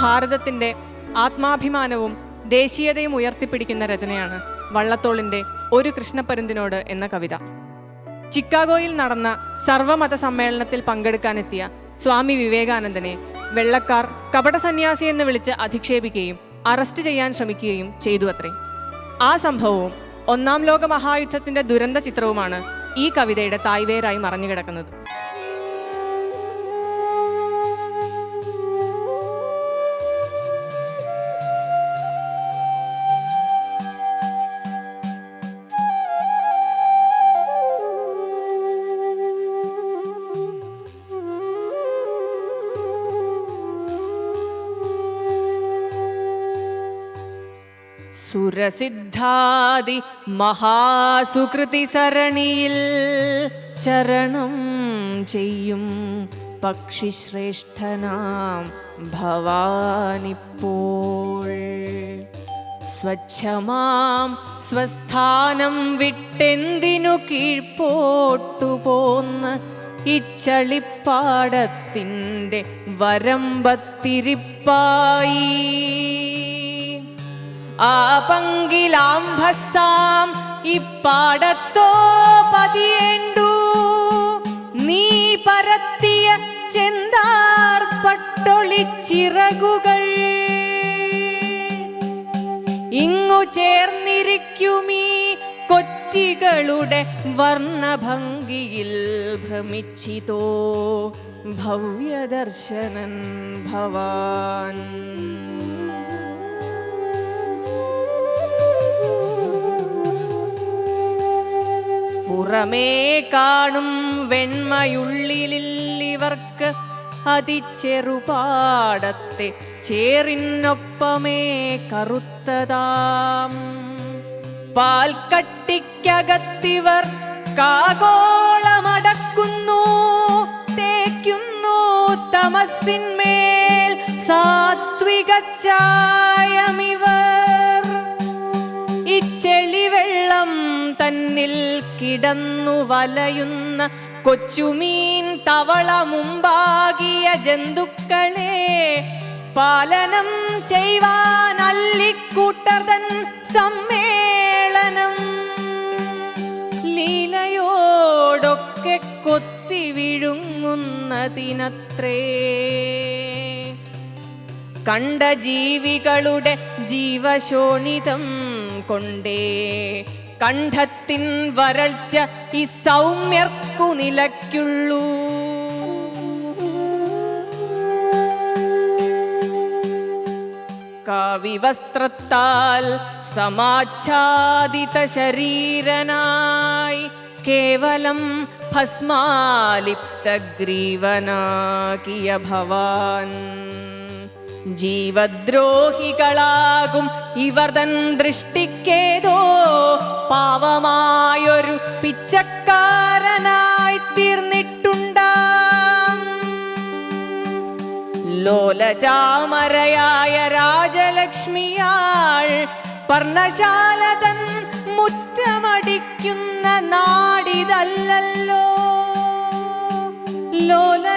ഭാരതത്തിൻ്റെ ആത്മാഭിമാനവും ദേശീയതയും ഉയർത്തിപ്പിടിക്കുന്ന രചനയാണ് വള്ളത്തോളിൻ്റെ ഒരു കൃഷ്ണപ്പരുന്തിനോട് എന്ന കവിത. ചിക്കാഗോയിൽ നടന്ന സർവമത സമ്മേളനത്തിൽ പങ്കെടുക്കാനെത്തിയ സ്വാമി വിവേകാനന്ദനെ വെള്ളക്കാർ കപടസന്യാസി എന്ന് വിളിച്ച് അധിക്ഷേപിക്കുകയും അറസ്റ്റ് ചെയ്യാൻ ശ്രമിക്കുകയും ചെയ്തു അത്രേ. ആ സംഭവവും ഒന്നാം ലോക മഹായുദ്ധത്തിൻ്റെ ദുരന്ത ചിത്രവുമാണ് ഈ കവിതയുടെ തായ്വേരായി മറഞ്ഞുകിടക്കുന്നത്. സുരസിദ്ധാദി മഹാസുകൃതി സരണിയിൽ ചരണം ചെയ്യും പക്ഷിശ്രേഷ്ഠനാം ഭവാനിപ്പോൾ സ്വച്ഛമാം സ്വസ്ഥാനം വിട്ടെന്തിനു കീഴ്പോട്ടു പോന്ന് ഇച്ചളിപ്പാടത്തിൻ്റെ വരമ്പത്തിരിപ്പായി ആ പങ്കിലാംഭസാം ഇപ്പാടത്തോ പതിയേണ്ടു നീ പരത്തിയ ചെന്താർ പട്ടൊളിച്ചിറകുകൾ ഇങ്ങു ചേർന്നിരിക്കുമീ കൊറ്റികളുടെ വർണ്ണഭംഗിയിൽ ഭ്രമിച്ചിതോ ഭവ്യദർശനൻ ഭവാൻ. പുറമേ കാണും വെണ്മയുള്ളിലിവർക്ക് അതിച്ചെറുപാടത്തെ ചേറിനൊപ്പമേ കറുത്തതാം പാൽക്കട്ടിക്കകത്തിവർ കാഗോളമടക്കുന്നു തേക്കുന്നു തമസിന്മേൽ സാത്വിക ചായമിവർ ഇച്ചെളിവെള്ളം തന്നിൽ കിടന്നു വലയുന്ന കൊച്ചുമീൻ തവള മുമ്പാകിയ ജന്തുക്കളെ പാലനം ചെയ്വാനല്ലിക്കൂട്ടർതൻ സമ്മേളനം ലീലയോടൊക്കെ കൊത്തി വിഴുങ്ങുന്നതിനത്രേ. കണ്ട ജീവികളുടെ ജീവശോണിതം കൊണ്ടേ കണ്ഠത്തിൻ വരൾച്ച ഈ സൗമ്യർക്കു നിലയ്ക്കുള്ളൂ. കാവിവസ്ത്രത്താൽ സമാച്ഛാദിത ശരീരനായി കേവലം ഭസ്മാലിപ്ത ഗ്രീവനാകിയ ഭവാൻ ജീവദ്രോഹികളാകും ഇവർ തൻ ദൃഷ്ടിക്കേതോ പാവമായൊരു പിച്ചക്കാരനായി തീർന്നിട്ടുണ്ടാം. ലോലചാമരയായ രാജലക്ഷ്മിയാൾ പർണശാല തൻ മുറ്റമടിക്കുന്ന നാടിതല്ലല്ലോ. ലോലചാമരയായ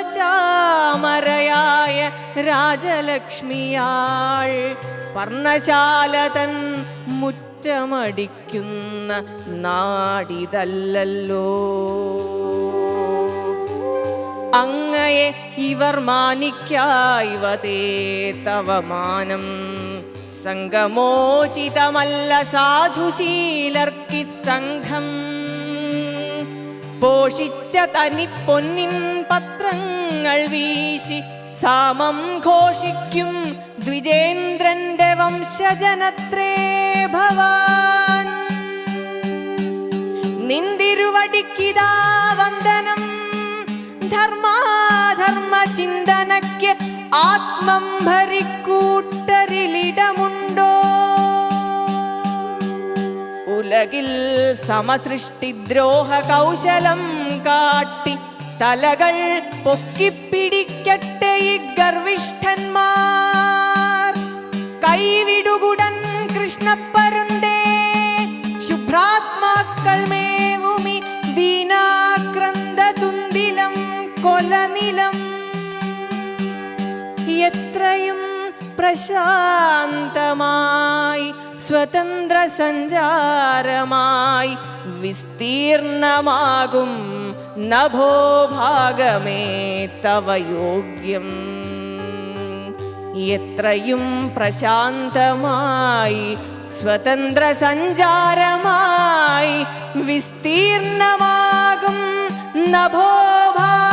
രാജലക്ഷ്മിയാൾ പർണശാല തൻ മുറ്റമടിക്കുന്ന നാടിതല്ലല്ലോ. അങ്ങയെ ഇവർ മാനിക്കായ്വതേ തവ മാനം സംഗമോചിതമല്ല സാധുശീലർക്കി സംഘം പോഷിച്ച തനിപ്പൊന്നിൻ പത്രങ്ങൾ വീശി സാമം ഘോഷിക്കും ദ്വിജേന്ദ്രന്റെ വംശജനത്രേ ഭവാൻ. നിന്തിരുവടിക്കിതാ വന്ദനം ധർമാധർമ്മ ചിന്തനയ്ക്ക് ആത്മം ഭരിക്കൂട്ടരിലിടമുണ്ടോ. ഉലകിൽ സമസൃഷ്ടിദ്രോഹ കൗശലം കാട്ടി തലകൾ പൊക്കിപ്പിടിക്കട്ടെ ഈ ഗർവിഷ്ഠന്മാർ. കൈവിടുകുടൻ കൃഷ്ണപ്പരുന്തേ ശുഭ്രാത്മാക്കൾ മേവുമി ദീനാക്രന്ദ തുന്തിലം കൊലനിലം. എത്രയും പ്രശാന്തമായി സ്വതന്ത്ര സഞ്ചാരമായി വിസ്തീർണമാകും നഭോഭാഗമേ തവ യോഗ്യം. എത്രയും പ്രശാന്തമായി സ്വതന്ത്ര സഞ്ചാരമായി വിസ്തീർണമാകും നഭോഭാഗമേ